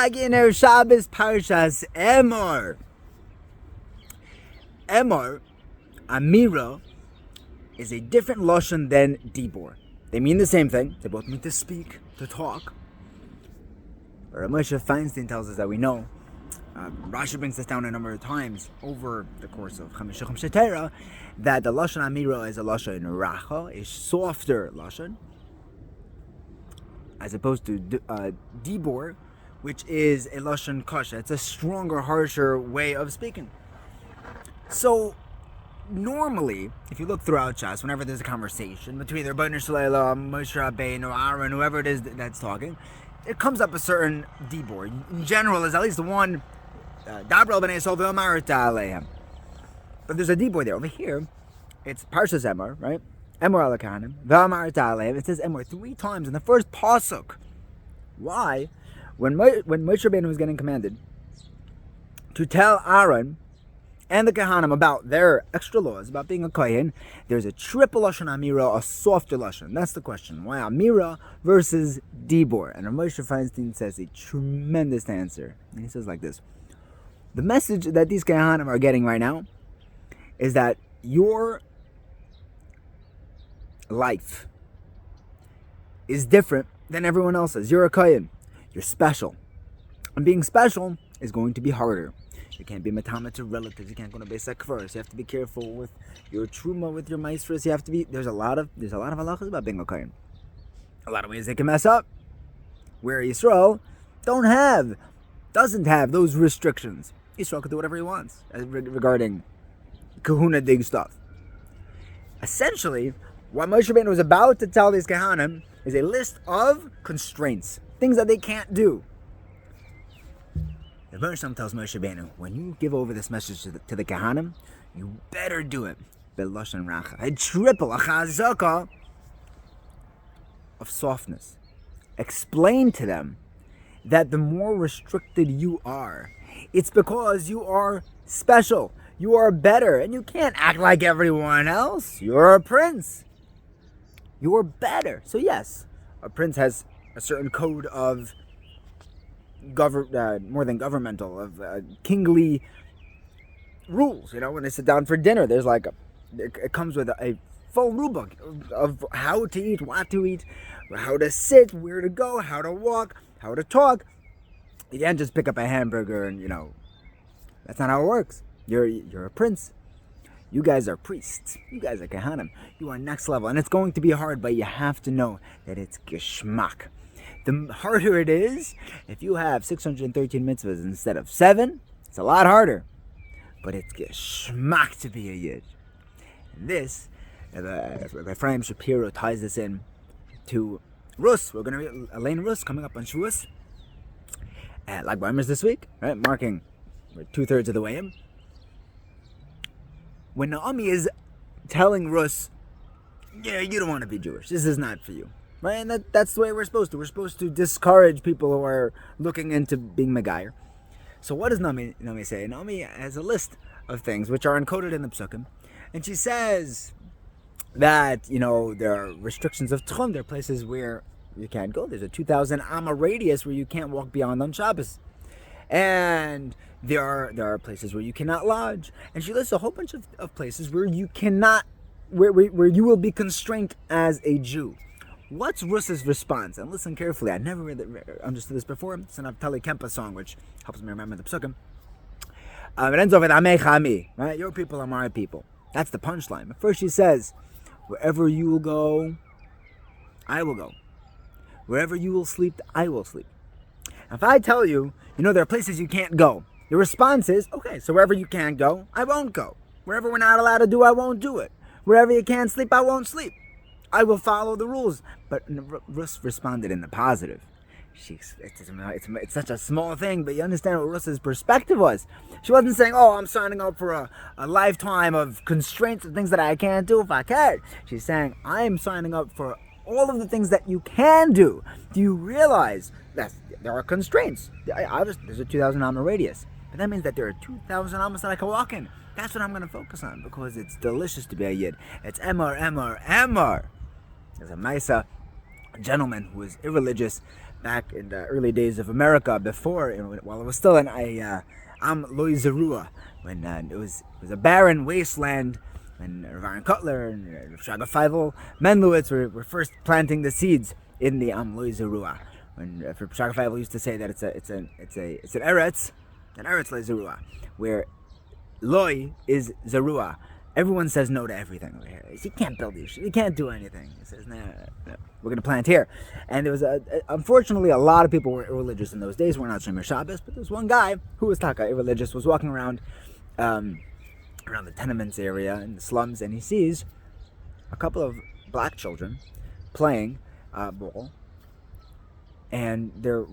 Chagin Shabbos Parshas Emor. Emor, Amira, is a different lashon than dibor. They mean the same thing. They both mean to speak, to talk. But Moshe Feinstein tells us that we know. Rashi brings this down a number of times over the course of Chamishachim Shetera, that the lashon Amira is a lashon racha, a softer lashon, as opposed to dibor, which is a lashon kasha. It's a stronger, harsher way of speaking. So normally, if you look throughout Shas, whenever there's a conversation between the Rebbeinu Shalom, Moshe Rabbeinu, Aaron, whoever it is that's talking, it comes up a certain dibor. In general, there's at least one Dabra b'nei Yisrael v'omarta alehem. But there's a dibor there. Over here, it's Parshas Emor, right? Emor al kahanim v'omarta alehem. It says Emor 3 times in the first pasuk. Why? When Moshe Rabbeinu was getting commanded to tell Aaron and the Kahanim about their extra laws, about being a Kohen, there's a triple Lashon Amira, a softer Lashon. That's the question. Why Amira versus Dibor? And Moshe Feinstein says a tremendous answer. And he says like this. The message that these Kahanim are getting right now is that your life is different than everyone else's. You're a Kohen. You're special. And being special is going to be harder. You can't be matama to relatives. You can't go to Beis HaKvaros. You have to be careful with your truma, with your maestros. You have to be. There's a lot of halachas about being a kohen. A lot of ways they can mess up. Where Yisrael doesn't have those restrictions. Yisrael can do whatever he wants regarding kahuna dig stuff. Essentially, what Moshe Rabbeinu was about to tell these kahanim is a list of constraints, things that they can't do. The Rebbeinu tells Moshe Rabbeinu, when you give over this message to the Kahanim, you better do it. B'lashon racha. A triple, a chazaka of softness. Explain to them that the more restricted you are, it's because you are special. You are better. And you can't act like everyone else. You're a prince. You're better. So yes, a prince has a certain code of more than governmental, of kingly rules. You know, when they sit down for dinner, there's like it comes with a full rule book of how to eat, what to eat, how to sit, where to go, how to walk, how to talk. You can't just pick up a hamburger and, that's not how it works. You're a prince. You guys are priests. You guys are kahanim. You are next level, and it's going to be hard, but you have to know that it's geschmack. The harder it is, if you have 613 mitzvahs instead of 7, it's a lot harder. But it's geschmack to be a Yid. And this, Ephraim Shapiro ties this in to Rus. We're going to read Elaine Rus coming up on Shavuos. Like Weimers this week, right? Marking we're 2/3 of the way in. When Naomi is telling Rus, yeah, you don't want to be Jewish. This is not for you. Right, and that's the way we're supposed to. We're supposed to discourage people who are looking into being Megayer. So what does Naomi say? Naomi has a list of things which are encoded in the Psukim. And she says that, there are restrictions of Tchum. There are places where you can't go. There's a 2,000 amma radius where you can't walk beyond on Shabbos. And there are places where you cannot lodge. And she lists a whole bunch of places where you cannot, where you will be constrained as a Jew. What's Rus's response? And listen carefully. I never understood this before. It's an Avtali Kempa song, which helps me remember the psukim. It ends off with Amei Chami, right? Your people are my people. That's the punchline. But first she says, wherever you will go, I will go. Wherever you will sleep, I will sleep. If I tell you, there are places you can't go, your response is, okay, so wherever you can't go, I won't go. Wherever we're not allowed to do, I won't do it. Wherever you can't sleep, I won't sleep. I will follow the rules. But Rus responded in the positive. It's such a small thing, but you understand what Rus's perspective was. She wasn't saying, I'm signing up for a lifetime of constraints and things that I can't do if I can. She's saying, I am signing up for all of the things that you can do. Do you realize that there are constraints? There's a 2,000 amma radius. But that means that there are 2,000 ammas that I can walk in. That's what I'm going to focus on, because it's delicious to be a Yid. It's Emor, Emor, Emor. There's a Maisa gentleman who was irreligious back in the early days of America, before, while it was still an Am Loy Zerua, when it was a barren wasteland, when Rav Aaron Kotler and Shaga Feivel Menlowitz were first planting the seeds in the Am Loy Zerua. When Shaga Feivel used to say that it's an eretz Loy Zerua, where Loy is Zerua. Everyone says no to everything over here. You can't build these. You can't do anything. He says, nah, we're going to plant here. And there was, unfortunately, a lot of people were irreligious in those days. We're not Shomer Shabbos, but there's one guy who was taka, irreligious, was walking around the tenements area in the slums, and he sees a couple of black children playing ball, and they're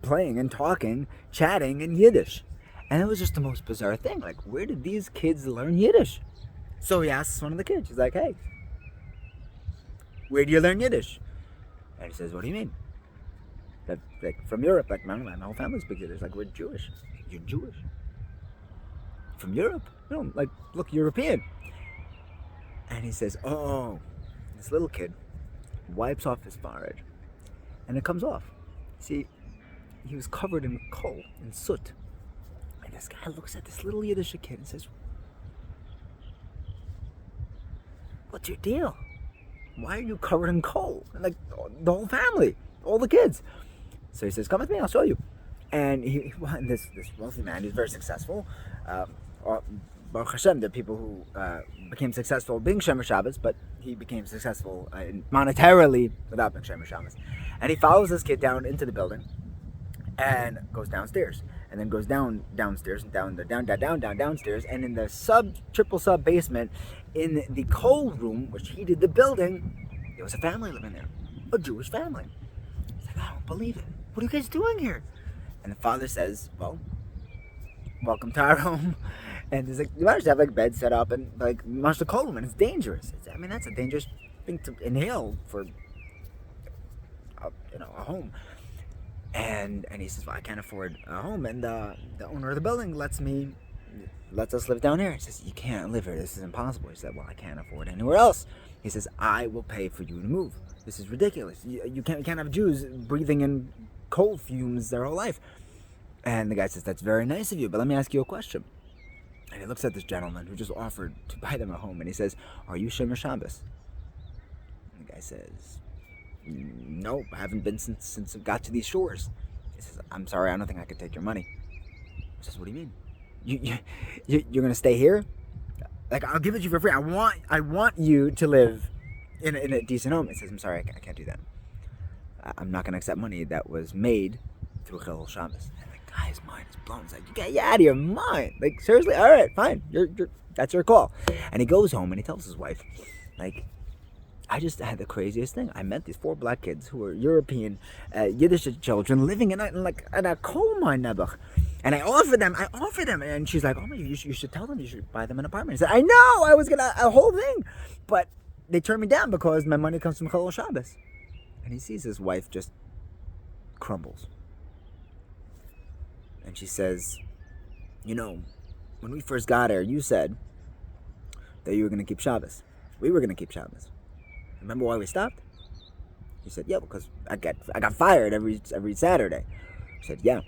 playing and talking, chatting in Yiddish. And it was just the most bizarre thing. Like, where did these kids learn Yiddish? So he asks one of the kids. He's like, hey, where do you learn Yiddish? And he says, what do you mean? Like from Europe. Like, my whole family speaks Yiddish. Like, we're Jewish. You're Jewish? From Europe? Like, look, European. And he says, oh, this little kid wipes off his forehead. And it comes off. See, he was covered in coal and soot. And this guy looks at this little Yiddish kid and says, what's your deal? Why are you covered in coal? And like, the whole family, all the kids. So he says, come with me, I'll show you. And this wealthy man, he's very successful. Baruch Hashem, there are people who became successful being Shomer Shabbos, but he became successful monetarily without being Shomer Shabbos. And he follows this kid down into the building and goes downstairs. And then goes downstairs and downstairs, and in the triple sub basement, in the cold room which heated the building, there was a family living there, a Jewish family. He's like, I don't believe it. What are you guys doing here? And the father says, well, welcome to our home. And there's like, you managed to have like beds set up and like much the cold room, and it's dangerous. That's a dangerous thing to inhale for a home. And he says, well, I can't afford a home. And the owner of the building lets us live down here. He says, you can't live here. This is impossible. He said, well, I can't afford anywhere else. He says, I will pay for you to move. This is ridiculous. You can't have Jews breathing in coal fumes their whole life. And the guy says, that's very nice of you, but let me ask you a question. And he looks at this gentleman who just offered to buy them a home. And he says, are you Shomer Shabbos? And the guy says, no, I haven't been since I got to these shores. He says, I'm sorry, I don't think I could take your money. He says, what do you mean? You're gonna stay here? Like, I'll give it to you for free. I want you to live in a decent home. He says, I'm sorry, I can't do that. I'm not gonna accept money that was made through Chilul Shabbos. And the guy's mind is blown. He's like, you out of your mind. Like, seriously? All right, fine. That's your call. And he goes home and he tells his wife, like, I just had the craziest thing. I met these 4 black kids who were European Yiddish children living in a coal mine, Nebuch. And I offered them, and she's like, oh, you should tell them you should buy them an apartment. I said, I know, I was gonna, a whole thing. But they turned me down because my money comes from Chilul Shabbos. And he sees his wife just crumbles. And she says, when we first got here, you said that you were gonna keep Shabbos. We were gonna keep Shabbos. Remember why we stopped? He said, yeah, because I got fired every Saturday. I said, yeah,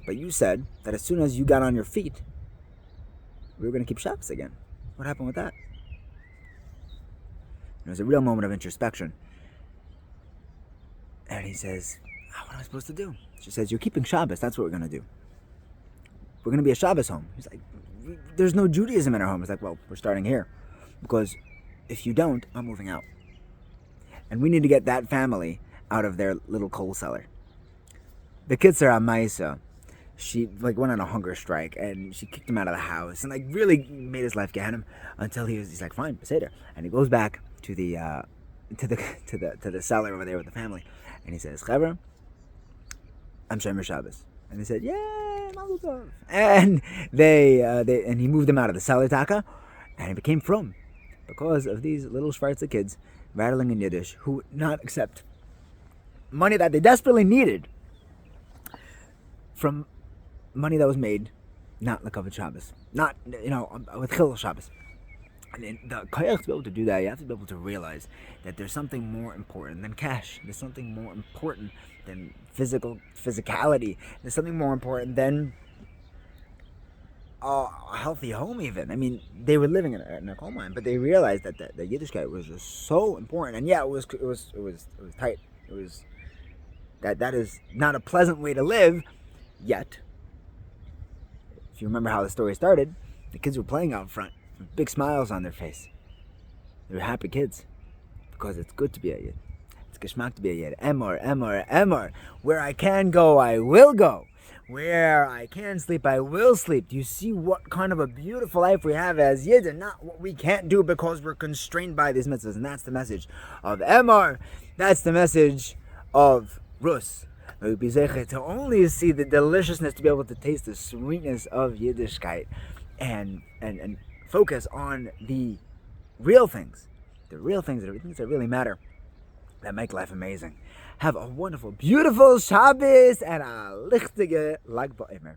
but you said that as soon as you got on your feet, we were going to keep Shabbos again. What happened with that? It was a real moment of introspection. And he says, what am I supposed to do? She says, you're keeping Shabbos. That's what we're going to do. We're going to be a Shabbos home. He's like, there's no Judaism in our home. He's like, well, we're starting here. Because if you don't, I'm moving out. And we need to get that family out of their little coal cellar. The Kitzur Amaisa, she went on a hunger strike, and she kicked him out of the house, and really made his life Gehenna until he's like, fine, Beseder. And he goes back to the cellar over there with the family, and he says, Chaver, I'm Shomer Shabbos. And they said, yeah, Mazel Tov. And and he moved him out of the cellar taka, and he became from because of these little Schwarzer kids rattling in Yiddish, who would not accept money that they desperately needed from money that was made not L'Kavod Shabbos, not with Chilul Shabbos. And in the koyach to be able to do that, you have to be able to realize that there's something more important than cash. There's something more important than physicality. There's something more important than a healthy home. Even, I mean, they were living in a coal mine, but they realized that the Yiddishkeit was just so important. And yeah, it was tight. It was that is not a pleasant way to live. Yet, if you remember how the story started, the kids were playing out front, with big smiles on their face. They were happy kids, because it's good to be a Yid. It's geschmack to be a Yid. Emor, Emor, Emor. Where I can go, I will go. Where I can sleep, I will sleep. Do you see what kind of a beautiful life we have as Yid, and not what we can't do because we're constrained by these mitzvahs? And that's the message of Emor. That's the message of Rus. To only see the deliciousness, to be able to taste the sweetness of Yiddishkeit, and focus on the real things, the things that really matter, that make life amazing. Have a wonderful, beautiful Shabbos and a lichtige Lag BaOmer.